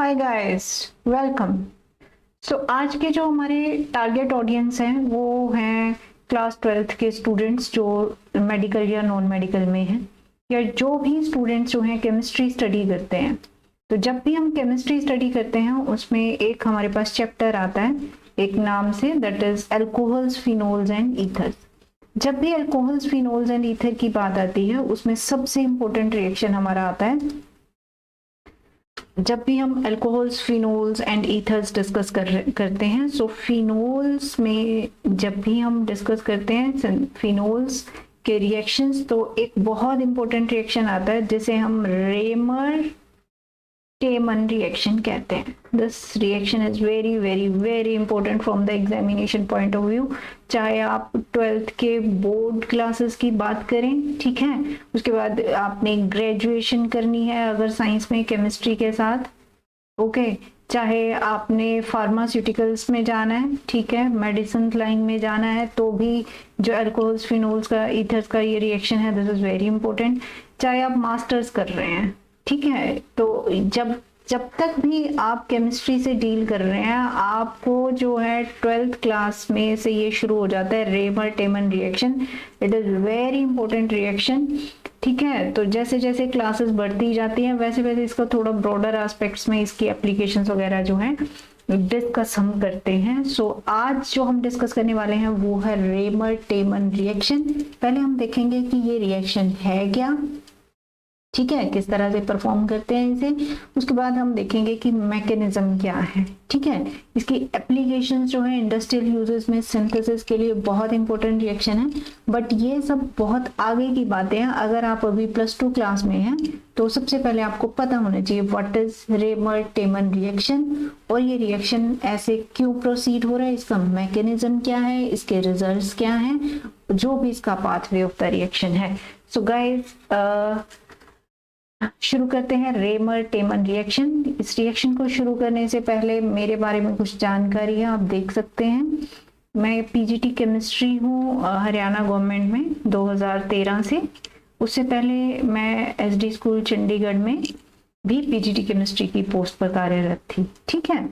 Hi guys, welcome. सो आज के जो हमारे टारगेट ऑडियंस हैं वो हैं क्लास 12th के स्टूडेंट्स जो मेडिकल या नॉन मेडिकल में हैं, या जो भी स्टूडेंट्स जो हैं केमिस्ट्री स्टडी करते हैं। तो जब भी हम केमिस्ट्री स्टडी करते हैं उसमें एक हमारे पास चैप्टर आता है एक नाम से, that is alcohols, phenols and ethers. जब भी अल्कोहल्स, फिनोल्स एंड ईथर की बात आती है उसमें सबसे इंपॉर्टेंट रिएक्शन हमारा आता है। जब भी हम alcohols, phenols and ethers discuss करते हैं, सो फिनोल्स में जब भी हम डिस्कस करते हैं फिनोल्स के रिएक्शंस, तो एक बहुत इंपॉर्टेंट रिएक्शन आता है जिसे हम रेमर टेमन रिएक्शन कहते हैं। This reaction is very very very important from the examination point of view. चाहे आप 12th के बोर्ड क्लासेस की बात करें, ठीक है, उसके बाद आपने ग्रेजुएशन करनी है अगर साइंस में केमिस्ट्री के साथ, ओके, चाहे आपने फार्मास्यूटिकल्स में जाना है, ठीक है, मेडिसिन लाइन में जाना है, तो भी जो अल्कोहल्स, फिनोल्स का, ईथर्स का ये रिएक्शन है, दिस इज वेरी इंपॉर्टेंट। चाहे आप मास्टर्स कर रहे हैं, ठीक है, तो जब तक भी आप केमिस्ट्री से डील कर रहे हैं, आपको जो है 12th क्लास में से ये शुरू हो जाता है Reimer Tiemann reaction. It is very important reaction, ठीक है। तो जैसे जैसे क्लासेस बढ़ती जाती हैं वैसे वैसे इसका थोड़ा ब्रॉडर एस्पेक्ट्स में इसकी एप्लीकेशंस वगैरह जो हैं डिस्कस हम करते हैं। सो आज जो हम डिस्कस करने वाले हैं वो है रेमर टेमन रिएक्शन। पहले हम देखेंगे कि ये रिएक्शन है क्या, ठीक है, किस तरह से परफॉर्म करते हैं इसे। उसके बाद हम देखेंगे कि मैकेनिज्म क्या है, ठीक है, इसकी एप्लीकेशंस जो है इंडस्ट्रियल यूजेस में सिंथेसिस के लिए बहुत इंपॉर्टेंट रिएक्शन है। बट ये सब बहुत आगे की बातें हैं। अगर आप अभी +2 क्लास में हैं तो सबसे पहले आपको पता होना चाहिए what is Reimer Tiemann reaction, और ये रिएक्शन ऐसे क्यों प्रोसीड हो रहा है, इसका मैकेनिज्म क्या है, इसके रिजल्ट्स क्या हैं, जो भी इसका पाथवे ऑफ द रिएक्शन है। सो गाइस, शुरू करते हैं रेमर टेमन रिएक्शन। इस रिएक्शन को शुरू करने से पहले मेरे बारे में कुछ जानकारी है, आप देख सकते हैं। मैं पीजीटी केमिस्ट्री हूँ हरियाणा गवर्नमेंट में 2013 से। उससे पहले मैं एसडी स्कूल चंडीगढ़ में भी पीजीटी केमिस्ट्री की पोस्ट पर कार्यरत थी, ठीक है।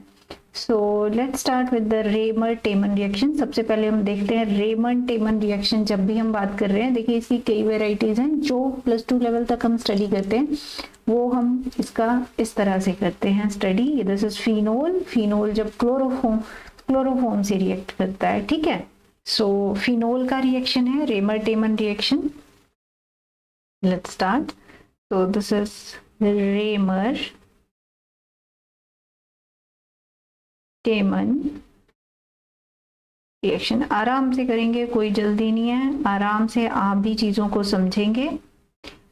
So let's start with the Reimer Tiemann reaction. सबसे पहले हम देखते हैं रेमर टेमन रिएक्शन। जब भी हम बात कर रहे हैं, देखिए इसकी कई वेराइटीज हैं। जो +2 लेवल तक हम स्टडी करते हैं वो हम इसका इस तरह से करते हैं study. This is phenol. Phenol जब क्लोरोफॉर्म से रिएक्ट करता है, ठीक है, सो फिनोल का रिएक्शन है Reimer Tiemann reaction. Let's start. So this is Reimer Tiemann reaction. आराम से करेंगे, कोई जल्दी नहीं है, आराम से आप भी चीजों को समझेंगे।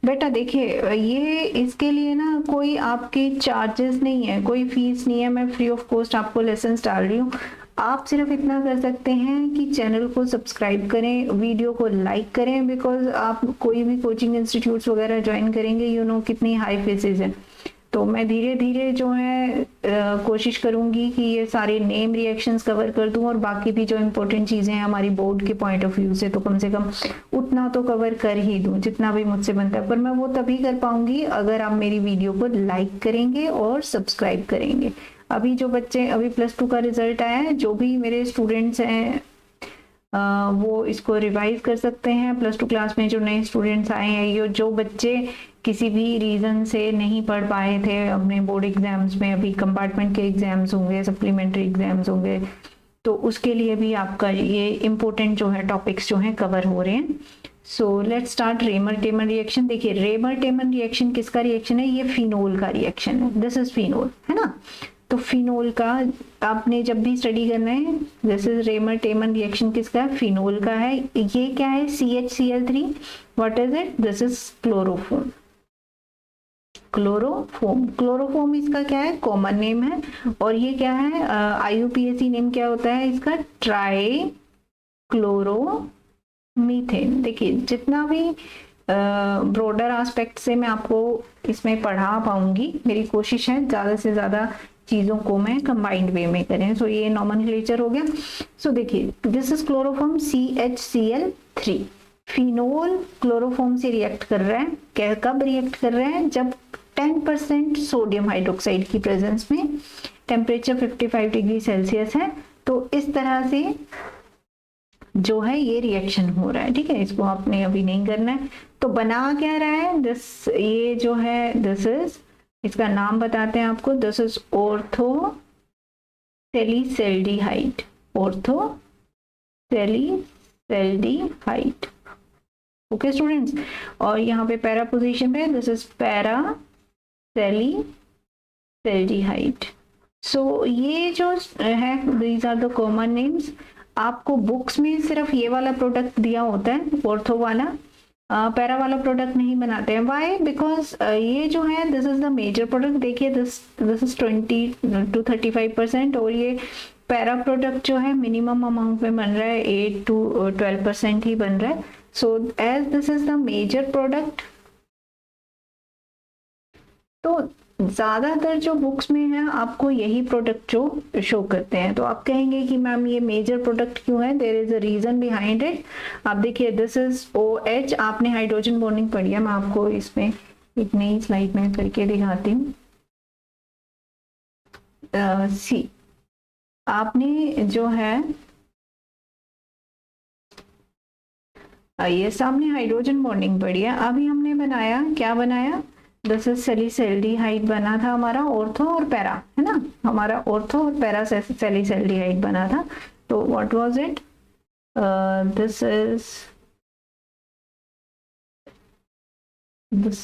बेटा देखिए, ये इसके लिए ना कोई आपके चार्जेस नहीं है, कोई फीस नहीं है, मैं फ्री ऑफ कॉस्ट आपको लेसन्स डाल रही हूँ। आप सिर्फ इतना कर सकते हैं कि चैनल को सब्सक्राइब करें, वीडियो को लाइक करें, बिकॉज आप कोई भी कोचिंग इंस्टीट्यूट्स वगैरह ज्वाइन करेंगे, यू नो कितनी हाई फीसेज हैं। तो मैं धीरे धीरे जो है कोशिश करूंगी कि ये सारे नेम रिएक्शंस कवर कर दूं, और बाकी भी जो इम्पोर्टेंट चीज़ें हैं हमारी बोर्ड के पॉइंट ऑफ व्यू से, तो कम से कम उतना तो कवर कर ही दूं जितना भी मुझसे बनता है। पर मैं वो तभी कर पाऊंगी अगर आप मेरी वीडियो को लाइक करेंगे और सब्सक्राइब करेंगे। अभी जो बच्चे, अभी +2 का रिजल्ट आया है, जो भी मेरे स्टूडेंट्स हैं वो इसको रिवाइज कर सकते हैं। +2 क्लास में जो नए स्टूडेंट्स आए हैं, ये जो बच्चे किसी भी रीज़न से नहीं पढ़ पाए थे अपने बोर्ड एग्जाम्स में, अभी कंपार्टमेंट के एग्जाम्स होंगे, सप्लीमेंट्री एग्जाम्स होंगे, तो उसके लिए भी आपका ये इम्पोर्टेंट जो है टॉपिक्स जो हैं कवर हो रहे हैं। So let's start Reimer Tiemann reaction. देखिए रेमर टेमन रिएक्शन किसका रिएक्शन है, ये फिनोल का रिएक्शन है। दिस इज फिनोल, है ना। तो फिनोल का आपने जब भी स्टडी करना है, this is Reimer Tiemann reaction किसका है, फिनोल का है। ये क्या है, CHCl3। What is it, this is chloroform. Chloroform इसका क्या है, कॉमन नेम है। और ये क्या है, IUPAC नेम क्या होता है इसका, ट्राई क्लोरोमीथेन। देखिए जितना भी ब्रॉडर एस्पेक्ट से मैं आपको इसमें पढ़ा पाऊंगी, मेरी कोशिश है ज़्यादा से ज़्यादा चीज़ों को मैं कंबाइंड वे में करें। सो ये नॉमेनक्लेचर हो गया। सो देखिए this is chloroform CHCl3। Phenol chloroform से रिएक्ट कर रहा है, कब रिएक्ट कर रहा है, जब 10% सोडियम हाइड्रोक्साइड की प्रेजेंस में, टेम्परेचर 55 डिग्री सेल्सियस है। तो इस तरह से जो है ये रिएक्शन हो रहा है, ठीक है, इसको आपने अभी नहीं करना है। तो बना क्या रहा है, दिस ये जो है दिस इज, इसका नाम बताते हैं आपको, this is ortho salicylaldehyde, ortho salicylaldehyde. Okay students, और यहाँ पे पैरा पोजीशन पे this is para salicylaldehyde. So ये जो है these are the common names. आपको बुक्स में सिर्फ ये वाला प्रोडक्ट दिया होता है, ऑर्थो वाला, पैरा वाला प्रोडक्ट नहीं बनाते हैं। वाई? बिकॉज ये जो है this is the major product. देखिए दिस इज 20 to 35%, और ये पैरा प्रोडक्ट जो है मिनिमम अमाउंट में बन रहा है 8 to 12% ही बन रहा है। So as this is the major product, तो ज्यादातर जो बुक्स में है आपको यही प्रोडक्ट जो शो करते हैं। तो आप कहेंगे कि मैम ये मेजर प्रोडक्ट क्यों है, there is a reason behind it. आप देखिए दिस इज OH, आपने हाइड्रोजन बॉन्डिंग पढ़ी है, मैं आपको इसमें एक नई स्लाइड में करके दिखाती हूँ। सी, आपने जो है ये सामने हाइड्रोजन बॉन्डिंग पढ़ी है, अभी हमने बनाया, क्या बनाया, दिस इज सेलिसल्डिहाइड बना था हमारा, ऑर्थो और पैरा, है ना, हमारा ऑर्थो और पैरा सेलिसल्डिहाइड बना था। तो what was it, this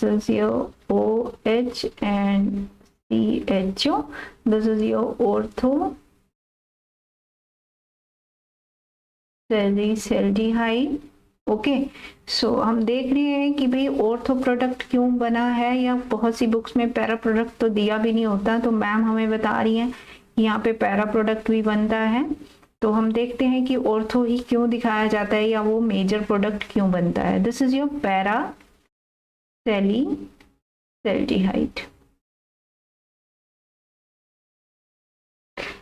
is your OH and CHO, this is your ortho salicylaldehyde. Okay, so हम देख रहे हैं कि भाई ऑर्थो प्रोडक्ट क्यों बना है, या बहुत सी बुक्स में पैरा प्रोडक्ट तो दिया भी नहीं होता, तो मैम हमें बता रही हैं कि यहाँ पे पैरा प्रोडक्ट भी बनता है। तो हम देखते हैं कि ऑर्थो ही क्यों दिखाया जाता है, या वो मेजर प्रोडक्ट क्यों बनता है। दिस इज योर पैरा सेलिसल्डिहाइड,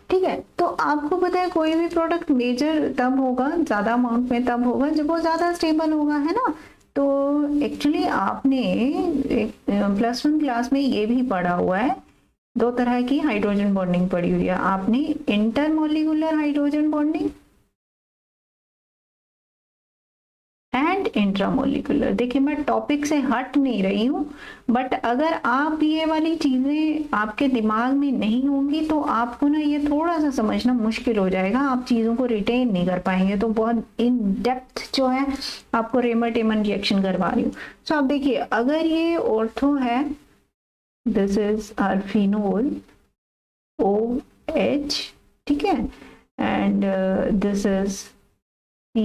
ठीक है। तो आपको पता है कोई भी प्रोडक्ट मेजर तब होगा, ज्यादा अमाउंट में तब होगा जब वो ज्यादा स्टेबल होगा, है ना। तो एक्चुअली आपने +1 क्लास में ये भी पढ़ा हुआ है, 2 तरह की हाइड्रोजन बॉन्डिंग पढ़ी हुई है आपने, intermolecular hydrogen bonding and intramolecular. देखिए मैं टॉपिक से हट नहीं रही हूँ, बट अगर आप ये वाली चीजें आपके दिमाग में नहीं होंगी तो आपको ना ये थोड़ा सा समझना मुश्किल हो जाएगा, आप चीजों को रिटेन नहीं कर पाएंगे। तो बहुत इन डेप्थ जो है आपको रेमर-टेमन रिएक्शन करवा रही हूँ। सो आप देखिए, अगर ये ऑर्थो है, this is our phenol OH, ठीक है, and this is C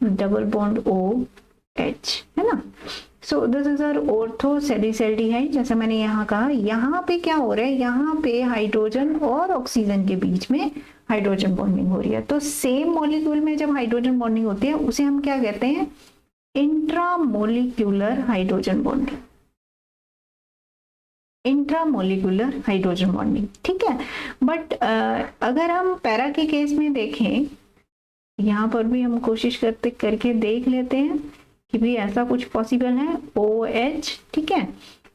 double bond OH, है ना। So this is our ortho salicylaldehyde. जैसा मैंने यहाँ कहा, यहाँ पे क्या हो रहा है, यहाँ पे हाइड्रोजन और ऑक्सीजन के बीच में हाइड्रोजन बॉन्डिंग हो रही है। तो सेम मॉलिक्यूल में जब हाइड्रोजन बॉन्डिंग होती है उसे हम क्या कहते हैं, intramolecular hydrogen bonding, intramolecular hydrogen bonding, ठीक है। बट अगर हम पैरा के केस में देखें, यहाँ पर भी हम कोशिश करके देख लेते हैं कि भाई ऐसा कुछ पॉसिबल है, OH, ठीक है।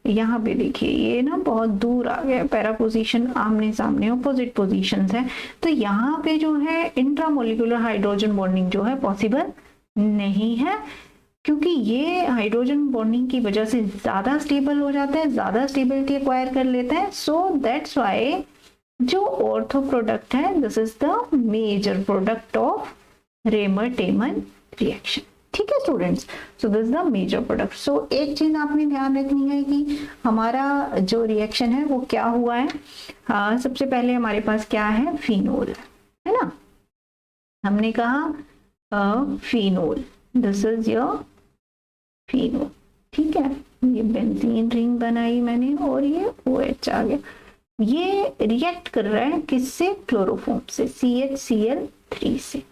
यहाँ पे देखिए ये ना बहुत दूर आ गया, पैरा पोजीशन आमने सामने ऑपोजिट पोजीशंस है, तो यहाँ पे जो है इंट्रामोलिकुलर हाइड्रोजन बॉन्डिंग जो है पॉसिबल नहीं है, क्योंकि ये हाइड्रोजन बॉन्डिंग की वजह से ज्यादा स्टेबल हो जाता है, ज्यादा स्टेबिलिटी एक्वायर कर लेता है। सो दैट्स वाई जो ऑर्थो प्रोडक्ट है, this is the major product of Reimer Tiemann reaction, ठीक है students. So this is the major product. So एक चीज आपने ध्यान रखनी है कि हमारा जो रिएक्शन है वो क्या हुआ है। हाँ, सबसे पहले हमारे पास क्या है, फिनोल, है ना। हमने कहा phenol, this is your phenol, ठीक है। ये बेंजीन रिंग बनाई मैंने और ये OH आ गया। ये रिएक्ट कर रहा है किससे, क्लोरोफॉर्म से, CHCl3 से,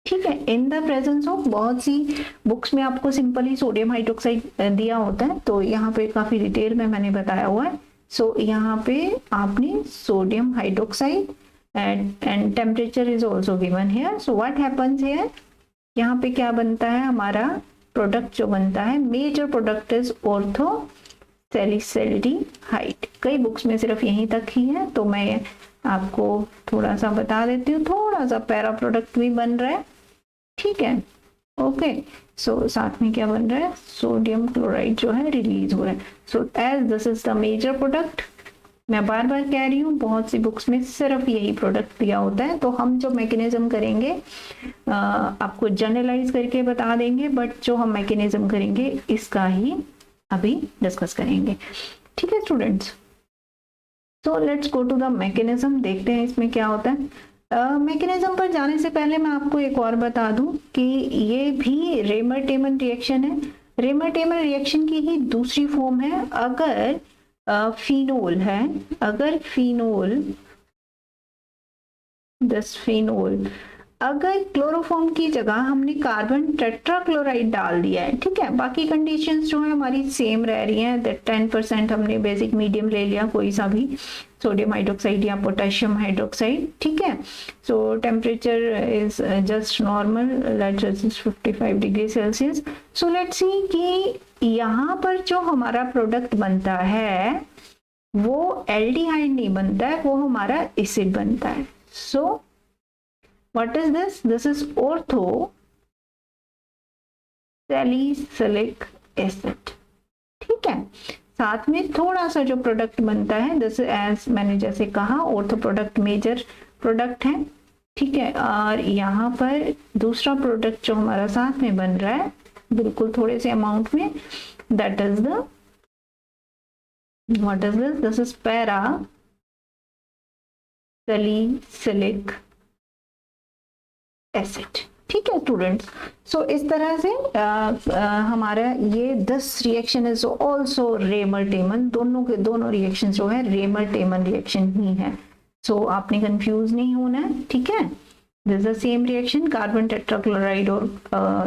ठीक है। इन द प्रेजेंस ऑफ, बहुत सी बुक्स में आपको सिंपल ही सोडियम हाइड्रोक्साइड दिया होता है, तो यहाँ पे काफी डिटेल में मैंने बताया हुआ है। सो यहाँ पे आपने sodium hydroxide and temperature is also given here. So what happens here, यहाँ पे क्या बनता है, हमारा प्रोडक्ट जो बनता है, मेजर प्रोडक्ट इज ऑर्थो सैलिसैल्डिहाइड। कई बुक्स में सिर्फ यहीं तक ही है, तो मैं आपको थोड़ा सा बता देती हूँ। थोड़ा सा पैरा प्रोडक्ट भी बन रहा है, ठीक है। ओके, सो साथ में क्या बन रहा है, सोडियम क्लोराइड जो है रिलीज हो रहा है। So as this is the major product, मैं बार बार कह रही हूँ बहुत सी बुक्स में सिर्फ यही प्रोडक्ट दिया होता है, तो हम जो मैकेनिज्म करेंगे आपको जनरलाइज करके बता देंगे, बट जो हम मैकेनिज्म करेंगे इसका ही अभी डिस्कस करेंगे, ठीक है students. So let's go to the mechanism, देखते हैं इसमें क्या होता है। मैकेनिज्म पर जाने से पहले मैं आपको एक और बता दूं कि ये भी रेमर-टेमन रिएक्शन है। रेमर-टेमन रिएक्शन की ही दूसरी फॉर्म है। अगर फिनोल है, अगर फिनोल, दिस फिनोल, अगर क्लोरोफॉर्म की जगह हमने कार्बन टेट्राक्लोराइड डाल दिया है, ठीक है, बाकी कंडीशंस जो है हमारी सेम रह रही हैं। दैट 10% हमने बेसिक मीडियम ले लिया, कोई सा भी, सोडियम हाइड्रोक्साइड या पोटेशियम हाइड्रोक्साइड, ठीक है। सो temperature is just normal, let's say 55 degree Celsius. So let's सी कि यहाँ पर जो हमारा प्रोडक्ट बनता है वो एल्डिहाइड नहीं बनता है, वो हमारा एसिड बनता है। सो what is this? This is ortho salicylic acid, ठीक है। साथ में थोड़ा सा जो प्रोडक्ट बनता है, दिस एज मैंने जैसे कहा ऑर्थो प्रोडक्ट मेजर प्रोडक्ट है, ठीक है। और यहाँ पर दूसरा प्रोडक्ट जो हमारा साथ में बन रहा है बिल्कुल थोड़े से अमाउंट में, that is the, what is this, this is para salicylic acid, ठीक है स्टूडेंट्स। सो इस तरह से हमारा ये 10 रिएक्शन इज ऑल्सो रेमर-टेमन, दोनों के दोनों रिएक्शन जो है रेमर-टेमन रिएक्शन ही है। सो आपने कंफ्यूज नहीं होना है, ठीक है। This the same reaction, carbon tetrachloride और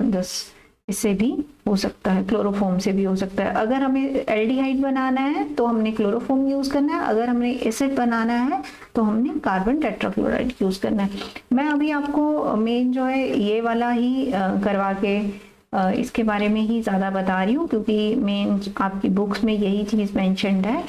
दिस, इससे भी हो सकता है, क्लोरोफॉर्म से भी हो सकता है। अगर हमें एल्डिहाइड बनाना है तो हमने क्लोरोफॉर्म यूज करना है, अगर हमने एसिड बनाना है तो हमने कार्बन टेट्राक्लोराइड यूज करना है। मैं अभी आपको मेन जो है ये वाला ही करवा के इसके बारे में ही ज़्यादा बता रही हूँ, क्योंकि मेन आपकी बुक्स में यही चीज़ मैंशनड है।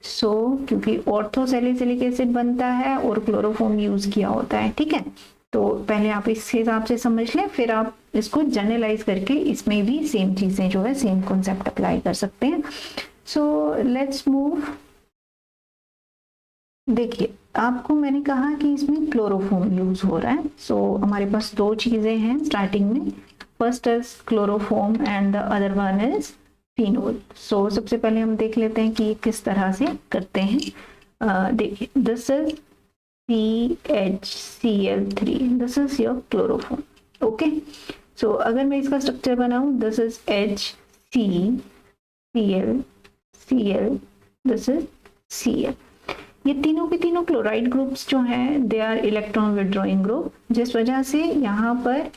सो क्योंकि ऑर्थो सैलिसिलिक एसिड बनता है और क्लोरोफॉर्म यूज किया होता है, ठीक है। तो पहले आप इस हिसाब से समझ लें, फिर आप इसको जनरलाइज करके इसमें भी सेम चीजें जो है, सेम कॉन्सेप्ट अप्लाई कर सकते हैं। So let's move. देखिए आपको मैंने कहा कि इसमें क्लोरोफॉर्म यूज हो रहा है। सो हमारे पास दो चीजें हैं स्टार्टिंग में, first is chloroform and the other one is phenol. So सबसे पहले हम देख लेते हैं कि किस तरह से करते हैं। देखिए this is CHCl3, this is your chloroform, okay. So अगर मैं इसका स्ट्रक्चर बनाऊं, this is HCl, this is Cl। ये तीनों के तीनों क्लोराइड ग्रुप्स जो हैं they are electron withdrawing group, जिस वजह से यहाँ पर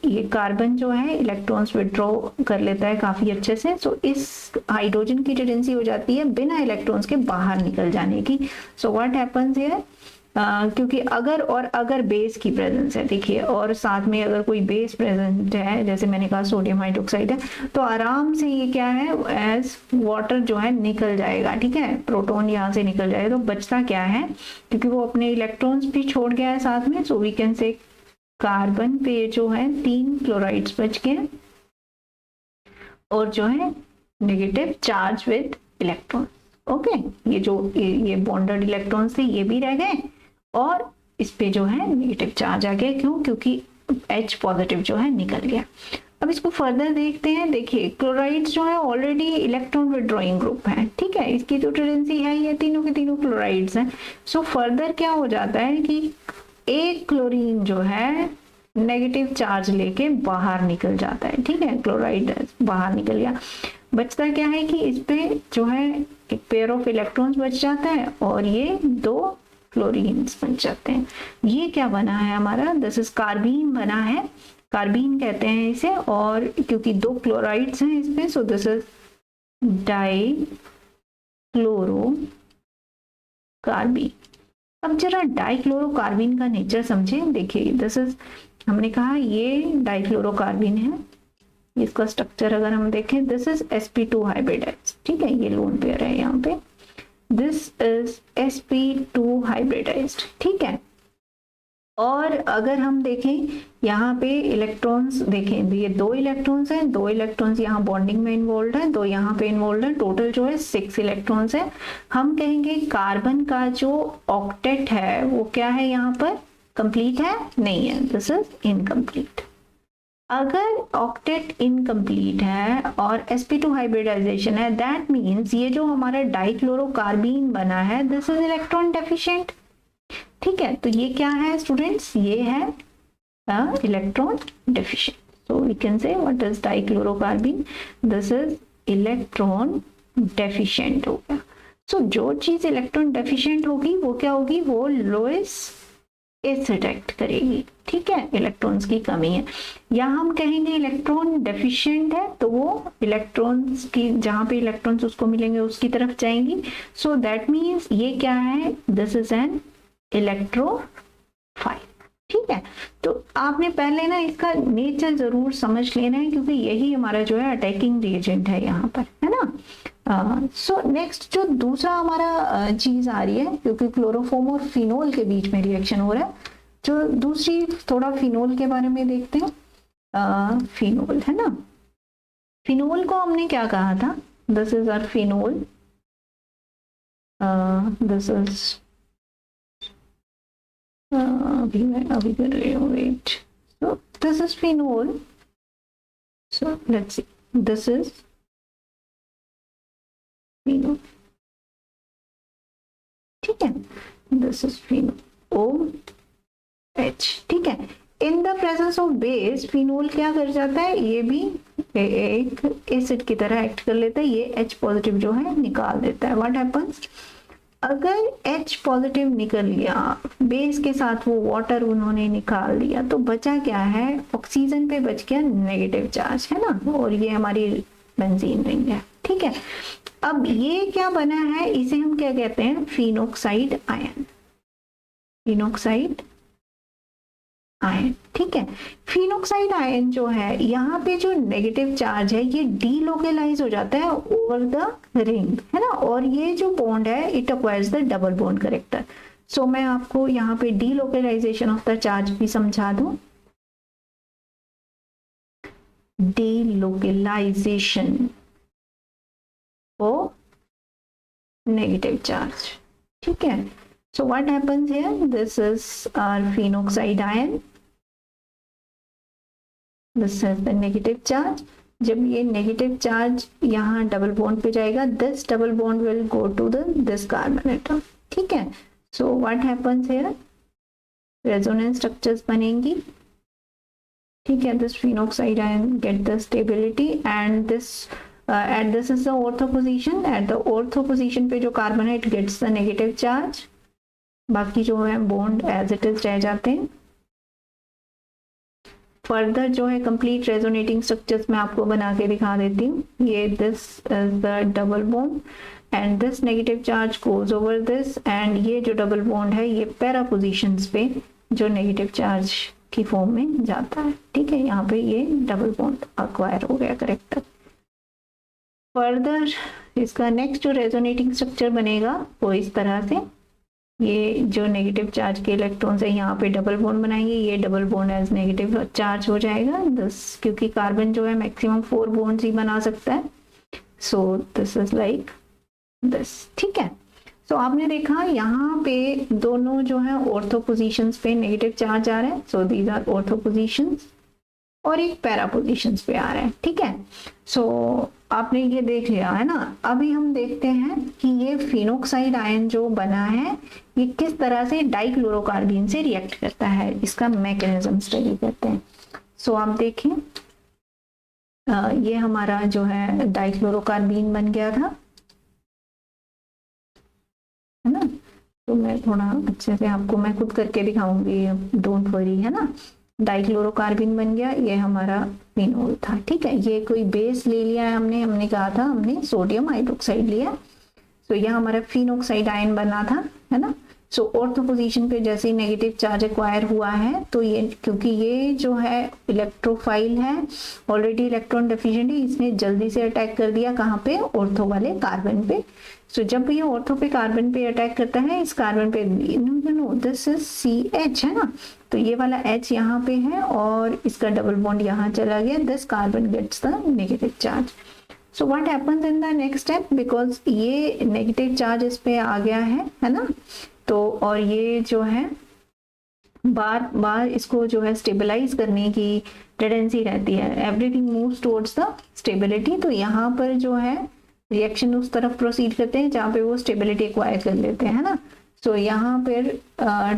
ये कार्बन जो है इलेक्ट्रॉन्स विड्रॉ कर लेता है काफी अच्छे से। सो इस हाइड्रोजन की टेंडेंसी हो जाती है बिना इलेक्ट्रॉन्स के बाहर निकल जाने की। सो व्हाट हैपेंस हियर, क्योंकि अगर बेस की प्रेजेंस है, देखिए, और साथ में अगर कोई बेस प्रेजेंट है, जैसे मैंने कहा सोडियम हाइड्रोक्साइड है, तो आराम से ये क्या है, एज वाटर जो है निकल जाएगा, ठीक है, प्रोटॉन यहाँ से निकल जाएगा। तो बचता क्या है, क्योंकि वो अपने इलेक्ट्रॉन्स भी छोड़ गया है साथ में। So we can say carbon पे जो है 3 क्लोराइड्स बच गए और जो है negative charge with electron, okay. ये जो ये बॉन्डेड इलेक्ट्रॉन्स थे ये भी रह गए और इस पे जो है नेगेटिव चार्ज आ गया। क्यों? क्योंकि H पॉजिटिव जो है निकल गया। अब इसको फर्दर देखते हैं। देखिए क्लोराइड्स जो है ऑलरेडी इलेक्ट्रॉन विड्रॉइंग ग्रुप है, ठीक है, इसकी तो टेंडेंसी है, ये तीनों के तीनों क्लोराइड्स हैं। सो फर्दर क्या हो जाता है कि एक क्लोरीन जो है नेगेटिव चार्ज लेके बाहर निकल जाता है, ठीक है, क्लोराइड बाहर निकल गया। बचता क्या है कि इस पे जो है एक पेयर ऑफ इलेक्ट्रॉन्स बच जाता है और ये 2 क्लोरीन्स बन जाते हैं। ये क्या बना है हमारा, दिस इज कार्बीन बना है, कार्बीन कहते हैं इसे। और क्योंकि 2 क्लोराइड्स हैं इसमें, सो this is die chloro carbene. अब जरा डाइक्लोरोकार्बिन का नेचर समझें। देखिए दिस इज, हमने कहा ये डाइक्लोरोकार्बिन है, इसका स्ट्रक्चर अगर हम देखें, दिस इज sp2 हाइब्रिडाइज्ड, ठीक है, ये लोन पेयर है यहाँ पे, दिस इज sp2 हाइब्रिडाइज्ड, ठीक है। और अगर हम देखें यहाँ पे इलेक्ट्रॉन्स देखें, ये 2 इलेक्ट्रॉन्स हैं, 2 इलेक्ट्रॉन्स यहाँ बॉन्डिंग में इन्वॉल्व है, 2 यहाँ पे इन्वॉल्व है, टोटल जो है 6 इलेक्ट्रॉन्स है। हम कहेंगे कार्बन का जो ऑक्टेट है वो क्या है, यहाँ पर कंप्लीट है, नहीं है, दिस इज इनकम्प्लीट। अगर ऑक्टेट इनकम्प्लीट है और sp2 हाइब्रिडाइजेशन है, दैट मीन्स ये जो हमारा डाइक्लोरोकार्बीन बना है, दिस इज इलेक्ट्रॉन डेफिशिएंट, ठीक है। तो ये क्या है स्टूडेंट्स, ये है electron deficient. So we can say what is dichlorocarbene, this is electron deficient हो गया। सो जो चीज इलेक्ट्रॉन डेफिशिएंट होगी वो क्या होगी, वो लोएस एसिड एक्ट करेगी, ठीक है, इलेक्ट्रॉन्स की कमी है। या हम कहेंगे इलेक्ट्रॉन डेफिशिएंट है तो वो इलेक्ट्रॉन्स की जहां पे इलेक्ट्रॉन्स उसको मिलेंगे उसकी तरफ जाएंगी। सो दैट मीन्स ये क्या है, दिस इज एन इलेक्ट्रोफाइल, ठीक है। तो आपने पहले ना इसका नेचर जरूर समझ लेना है, क्योंकि यही हमारा जो है अटैकिंग रिएजेंट है यहाँ पर, है ना। सो नेक्स्ट जो दूसरा हमारा चीज आ रही है, क्योंकि क्लोरोफॉर्म और फिनोल के बीच में रिएक्शन हो रहा है, जो दूसरी थोड़ा फिनोल के बारे में देखते हैं। फिनोल है ना, फिनोल को हमने क्या कहा था, this is our phenol, this is अभी कर रही हूँ, wait, so this is phenol, so let's see, this is phenol, ठीक है, दिस इज फिनोल OH, ठीक है। In the presence of base phenol क्या कर जाता है, ये भी एक एसिड की तरह एक्ट कर लेता है, ये H पॉजिटिव जो है निकाल देता है। व्हाट हैपेंस, अगर H पॉजिटिव निकल गया, बेस के साथ वो वाटर उन्होंने निकाल दिया, तो बचा क्या है, ऑक्सीजन पे बच गया नेगेटिव चार्ज, है ना, और ये हमारी बेंजीन रिंग है, ठीक है। अब ये क्या बना है, इसे हम क्या कहते हैं, फिनोक्साइड आयन, फिनोक्साइड आयन, ठीक है। फिनोक्साइड आयन जो है, यहाँ पे जो नेगेटिव चार्ज है ये डीलोकेलाइज हो जाता है ओवर द रिंग, है ना, और ये जो बॉन्ड है it acquires the double bond character. So मैं आपको यहाँ पे डीलोकेलाइजेशन ऑफ द चार्ज भी समझा दूं, डीलोकेलाइजेशन ओ नेगेटिव चार्ज, ठीक है। So what happens here, this is our phenoxide ion, this is the negative charge. जब ये नेगेटिव चार्ज यहाँ डबल बॉन्ड पे जाएगा, this double bond will go to the this carbon atom, ठीक है। So what happens here, resonance structures बनेंगी, ठीक है। This phenoxide ion get the stability and this at this is the ortho position, at the ortho position पे जो carbon है it gets the negative charge, बाकी जो है बॉन्ड एज इट इज रह जाते हैं। फर्दर जो है कंप्लीट रेजोनेटिंग स्ट्रक्चर्स मैं आपको बना के दिखा देती हूँ। ये this is the double bond and this negative charge goes over this, and ये जो डबल बॉन्ड है ये पैरा पोजिशंस पे जो नेगेटिव चार्ज की फॉर्म में जाता है, ठीक है। यहाँ पे ये डबल बॉन्ड अक्वायर हो गया करेक्टर। फर्दर इसका नेक्स्ट जो रेजोनेटिंग स्ट्रक्चर बनेगा वो इस तरह से, ये जो नेगेटिव चार्ज के इलेक्ट्रॉन्स है यहाँ पे डबल बॉन्ड बनाएंगे, ये double bond as negative charge हो जाएगा दिस, क्योंकि कार्बन जो है मैक्सिमम 4 बॉन्ड्स ही बना सकता है। सो दिस इज लाइक दिस, ठीक है। सो आपने देखा यहाँ पे दोनों जो है ऑर्थो पोजीशंस पे नेगेटिव चार्ज आ रहा है, so these are ortho positions, और एक पैरा पोजीशंस पे आ रहा है, ठीक है। सो आपने ये देख लिया है ना। अभी हम देखते हैं कि ये फिनोक्साइड आयन जो बना है ये किस तरह से डाइक्लोरोकार्बीन से रिएक्ट करता है, इसका मैकेनिज्म स्टडी करते हैं। सो आप देखें ये हमारा जो है डाइक्लोरोकार्बीन बन गया था, है ना। तो मैं थोड़ा अच्छे से आपको मैं खुद करके दिखाऊंगी, डोंट वरी, है ना। डाइक्लोरोकार्बीन बन गया, ये हमारा फिनोल था, ठीक है। ये कोई बेस ले लिया है हमने कहा था हमने सोडियम हाइड्रोक्साइड लिया, तो यह हमारा फिनोक्साइड आयन बना था, है ना। सो ऑर्थो पोजीशन पे जैसे ही नेगेटिव चार्ज एक्वायर हुआ है तो ये, क्योंकि ये जो है इलेक्ट्रोफाइल है, ऑलरेडी इलेक्ट्रॉन डेफिशिएंट है, इसने जल्दी से अटैक कर दिया कहाँ पे, ऑर्थो वाले कार्बन पे। सो जब ये ऑर्थो पे कार्बन पे अटैक करता है, इस कार्बन पे, नो दिस इज CH है ना, तो ये वाला H यहाँ पे है और इसका डबल बॉन्ड यहाँ चला गया, this carbon gets the negative charge. So what happens in the next step, because ये नेगेटिव चार्ज इस पे आ गया है ना, तो और ये जो है बार बार इसको जो है स्टेबलाइज करने की टेंडेंसी रहती है, everything moves towards the stability. तो यहाँ पर जो है रिएक्शन उस तरफ प्रोसीड करते हैं जहाँ पे वो स्टेबिलिटी एक्वायर कर लेते हैं, है ना। सो यहाँ पर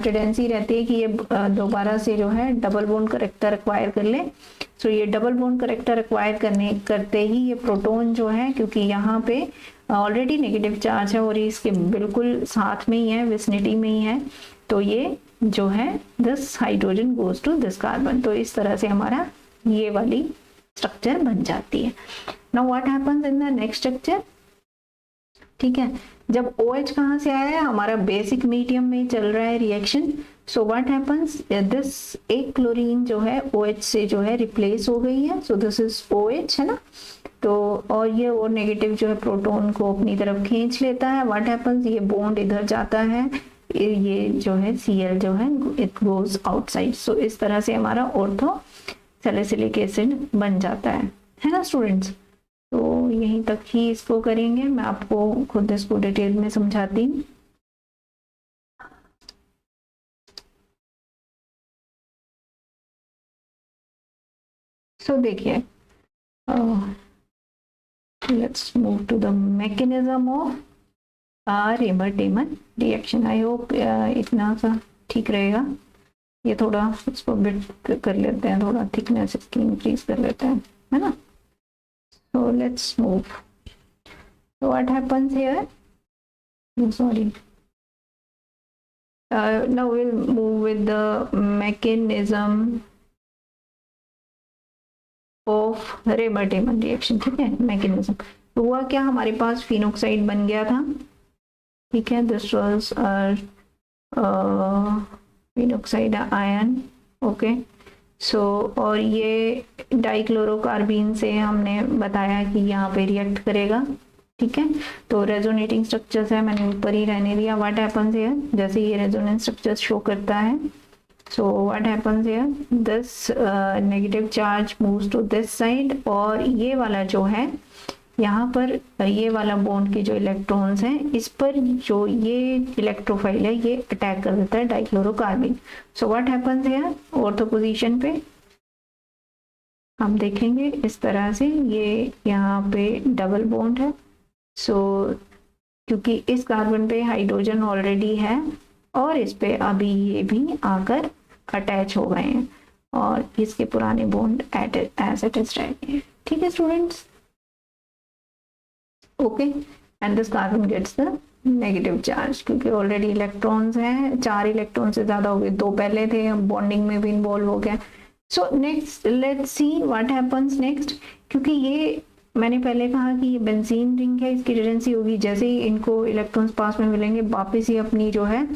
टेंडेंसी रहती है कि ये दोबारा से जो है डबल बॉन्ड करेक्टर एक्वायर कर ले। सो ये डबल बॉन्ड करेक्टर एक्वायर करते ही ये प्रोटॉन जो है, क्योंकि यहाँ पे ऑलरेडी नेगेटिव चार्ज है और ये इसके बिल्कुल साथ में ही है, विसिनिटी में ही है, तो ये जो है this hydrogen goes to this carbon. तो इस तरह से हमारा ये वाली स्ट्रक्चर बन जाती है। Now what happens in the next structure, ठीक है, जब OH कहाँ से आया है, हमारा बेसिक मीडियम में चल रहा है reaction. So what happens, this एक क्लोरीन जो है OH से जो है रिप्लेस हो गई है, सो दिस इज OH है ना, तो और ये और नेगेटिव जो है प्रोटॉन को अपनी तरफ खींच लेता है। व्हाट हैपेंस, ये बॉन्ड इधर जाता है, ये जो है Cl जो है इट गोज आउटसाइड। सो इस तरह से हमारा ऑर्थो सैलिसिलिक एसिड बन जाता है ना स्टूडेंट्स। तो यहीं तक ही इसको करेंगे, मैं आपको खुद इसको डिटेल में समझाती हूँ। सो देखिए, let's move to the mechanism of Reimer-Tiemann reaction. I hope इतना सा ठीक रहेगा। ये थोड़ा इसको बिट कर लेते हैं, थोड़ा थिकनेस इसकी इंक्रीज कर लेते हैं, है ना। So let's move. So what happens here? Oh, sorry. Now we'll move with the mechanism of Raymond-Damon reaction, ठीक है, मैकेनिज्म। तो हुआ क्या, हमारे पास फिनोक्साइड बन गया था, ठीक है, this was phenoxide ion, okay. So और ये डाइक्लोरोकार्बीन से हमने बताया कि यहाँ पे रिएक्ट करेगा, ठीक है। तो रेजोनेटिंग स्ट्रक्चर्स है, मैंने ऊपर ही रहने दिया। व्हाट हैपेंस हियर, जैसे ये रेजोनेंस स्ट्रक्चर शो करता है, so what happens here, this negative charge moves to this side, और ये वाला जो है यहाँ पर ये वाला बॉन्ड के जो इलेक्ट्रॉन्स हैं, इस पर जो ये इलेक्ट्रोफाइल है ये अटैक कर देता है dichlorocarbon. So what happens here, ortho position पे हम देखेंगे इस तरह से, ये यहाँ पे डबल बॉन्ड है। सो क्योंकि इस कार्बन पे हाइड्रोजन ऑलरेडी है और इस पे अभी ये भी आकर अटैच हो गए हैं और इसके पुराने बॉन्ड एज इट इज रहेंगे, ठीक है students, okay. And this carbon gets the negative charge, क्योंकि ऑलरेडी इलेक्ट्रॉन्स हैं, 4 इलेक्ट्रॉन से ज्यादा हो गए, 2 पहले थे, हम बॉन्डिंग में भी इन्वॉल्व हो गया। So next let's see what happens next, क्योंकि ये मैंने पहले कहा कि ये बेंजीन रिंग है, इसकी टेंडेंसी होगी जैसे ही इनको इलेक्ट्रॉन्स पास में मिलेंगे वापस ही अपनी जो है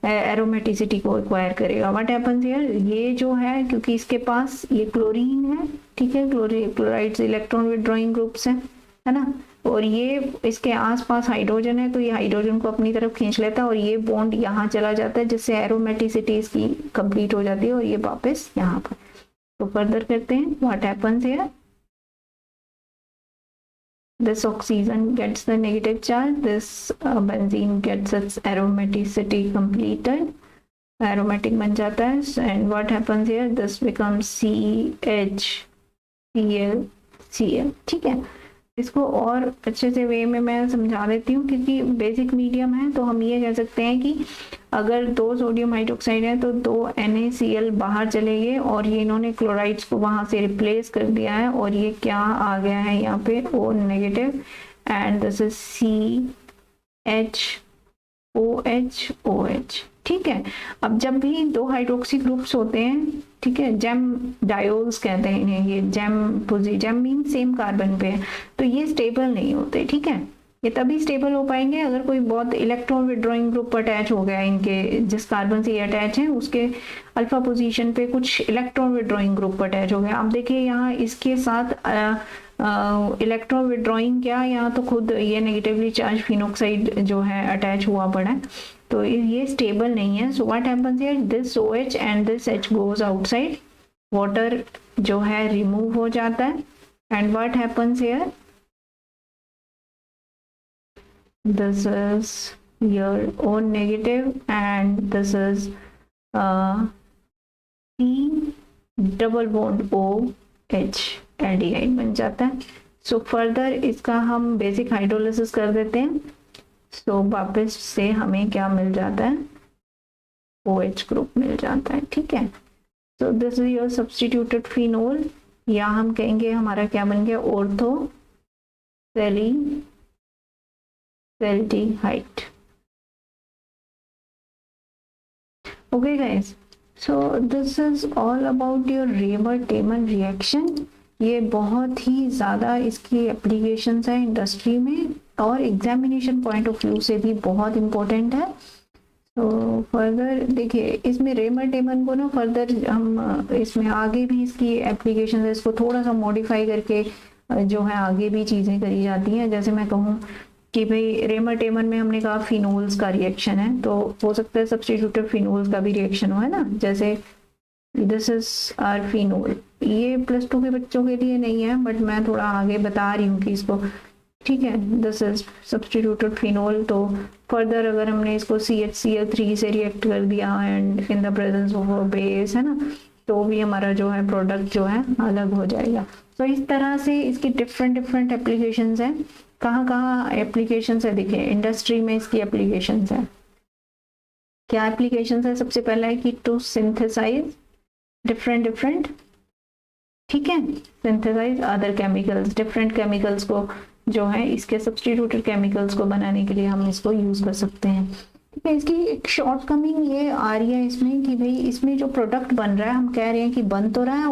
एरोमेटिसिटी को एक्वायर करेगा। व्हाट हैपेंस हियर, ये जो है क्योंकि इसके पास ये क्लोरीन है, ठीक है, क्लोराइड्स इलेक्ट्रॉन विड्रॉइंग ग्रुप्स हैं, है ना, और ये इसके आसपास हाइड्रोजन है, तो ये हाइड्रोजन को अपनी तरफ खींच लेता है और ये बॉन्ड यहाँ चला जाता है, जिससे एरोमेटिसिटी इसकी कंप्लीट हो जाती है और ये वापस यहाँ पर। तो फर्दर करते हैं, what happens here, this oxygen gets the negative charge, this benzene gets its aromaticity completed, aromatic बन जाता है, and what happens here, this becomes CHCl, ठीक है। इसको और अच्छे से वे में मैं समझा देती हूँ, क्योंकि बेसिक मीडियम है, तो हम ये कह सकते हैं कि अगर 2 सोडियम हाइड्रोक्साइड है तो 2 NaCl बाहर चले गए और ये इन्होंने क्लोराइड्स को वहां से रिप्लेस कर दिया है और ये क्या आ गया है यहाँ पे O negative, and this is CHOH, ठीक है। अब जब भी 2 हाइड्रोक्सी ग्रुप्स होते हैं, ठीक है, जेम डायोल्स कहते हैं इन्हें, ये जेम मीन सेम कार्बन पे है, तो ये स्टेबल नहीं होते, ठीक है, ये तभी स्टेबल हो पाएंगे अगर कोई बहुत इलेक्ट्रॉन विड्रॉइंग ग्रुप अटैच हो गया, इनके जिस कार्बन से ये अटैच है उसके अल्फा पोजीशन पे कुछ इलेक्ट्रॉन विड्रॉइंग ग्रुप अटैच हो गया। आप देखिए यहाँ इसके साथ इलेक्ट्रॉन विड्रॉइंग क्या, यहाँ तो खुद ये नेगेटिवली चार्ज फिनोक्साइड जो है अटैच हुआ पड़ा है, तो ये स्टेबल नहीं है। So what happens here, this OH and this H goes outside, water जो है रिमूव हो जाता है, and what happens here, this is your O negative and this is C double bond OH aldehyde बन जाता है। सो फर्दर इसका हम बेसिक हाइड्रोलिसिस कर देते हैं। सो वापस से हमें क्या मिल जाता है, OH ग्रुप मिल जाता है, ठीक है। सो this is your substituted phenol, या हम कहेंगे हमारा क्या बन गया, ortho सेल्डिहाइड। Okay guys, so this is all about your Raymer-Tayman reaction। ये बहुत ही ज़्यादा इसकी एप्लीकेशंस है इंडस्ट्री में और एग्जामिनेशन पॉइंट ऑफ व्यू से भी बहुत इम्पोर्टेंट है। तो फर्दर देखिए इसमें रेमर-टेमन को ना फर्दर हम इसमें आगे भी इसकी एप्लीकेशन है, इसको थोड़ा सा मॉडिफाई करके जो है आगे भी चीज़ें करी जाती हैं। जैसे मैं कहूँ कि भाई रेमर-टेमन में हमने कहा फिनोल्स का रिएक्शन है, तो हो सकता है सब्स्टिट्यूटेड फिनोल्स का भी रिएक्शन हो, है ना। जैसे दिस इज आर फिनोल, ये +2 के बच्चों के लिए नहीं है बट मैं थोड़ा आगे बता रही हूँ कि इसको, ठीक है, दिस इज सब्स्टिट्यूटेड फिनोल। तो फर्दर अगर हमने इसको CHCl3 से रिएक्ट कर दिया and in the presence of a base, है ना, तो भी हमारा जो है प्रोडक्ट जो है अलग हो जाएगा। तो इस तरह से इसकी डिफरेंट एप्लीकेशंस हैं। कहाँ एप्लीकेशंस है, देखिए इंडस्ट्री में इसकी एप्लीकेशंस है। क्या एप्लीकेशंस है, सबसे पहला है कि टू सिंथेसाइज डिफरेंट, ठीक है, synthesise other chemicals, different chemicals को जो है इसके सब्स्टिट्यूटेड केमिकल्स को बनाने के लिए हम इसको यूज कर सकते हैं, ठीक है। इसकी एक शॉर्ट कमिंग ये आ रही है इसमें कि भाई इसमें जो प्रोडक्ट बन रहा है, हम कह रहे हैं कि बन तो रहा है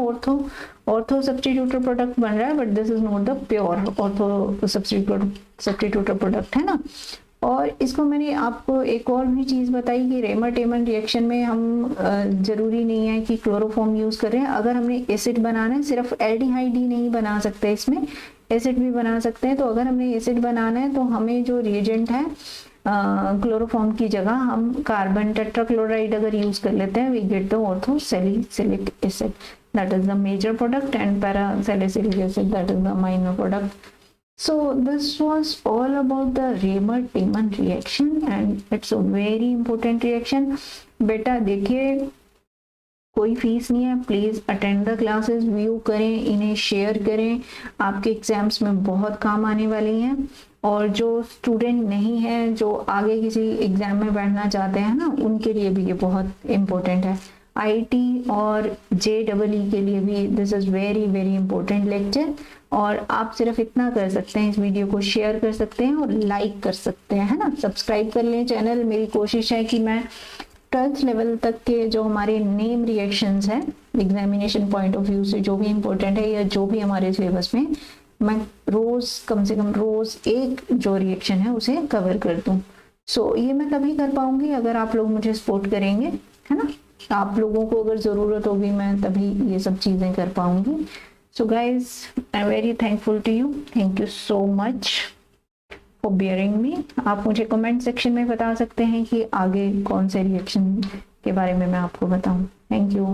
ऑर्थो सब्स्टिट्यूटेड प्रोडक्ट बन रहा है, but this is not the pure ortho substituted product, है ना। और इसको मैंने आपको एक और भी चीज़ बताई कि रेमर-टेमन रिएक्शन में हम ज़रूरी नहीं है कि क्लोरोफॉर्म यूज़ कर रहे हैं। अगर हमने एसिड बनाना है, सिर्फ एल्डिहाइड ही नहीं बना सकते, इसमें एसिड भी बना सकते हैं। तो अगर हमने एसिड बनाना है तो हमें जो रिएजेंट है क्लोरोफॉर्म की जगह हम कार्बन टेट्राक्लोराइड अगर यूज़ कर लेते हैं, we get the ortho salicylic acid, that is the major product, and para salicylic acid that is the minor product. So this was all about the Raymer-Tayman reaction and it's a very important reaction। बेटा देखिए कोई fees नहीं है, please attend the classes, view करें, इन्हें share करें, आपके exams में बहुत काम आने वाली हैं। और जो स्टूडेंट नहीं है, जो आगे किसी एग्जाम में बैठना चाहते हैं ना, उनके लिए भी ये बहुत इम्पोर्टेंट है। IT और JEE के लिए भी this is very important lecture. और आप सिर्फ इतना कर सकते हैं, इस वीडियो को शेयर कर सकते हैं और लाइक कर सकते हैं, है ना, सब्सक्राइब कर लें चैनल। मेरी कोशिश है कि मैं 12th लेवल तक के जो हमारे नेम रिएक्शंस हैं एग्जामिनेशन पॉइंट ऑफ व्यू से जो भी इम्पोर्टेंट है या जो भी हमारे सिलेबस में, मैं कम से कम रोज़ एक जो रिएक्शन है उसे कवर कर दूँ। सो ये मैं तभी कर पाऊँगी अगर आप लोग मुझे सपोर्ट करेंगे, है ना। आप लोगों को अगर ज़रूरत होगी मैं तभी ये सब चीज़ें कर पाऊँगी। So guys, I'm very thankful to you. Thank you so much for bearing me। आप मुझे कमेंट सेक्शन में बता सकते हैं कि आगे कौन से रिएक्शन के बारे में मैं आपको बताऊं। Thank you.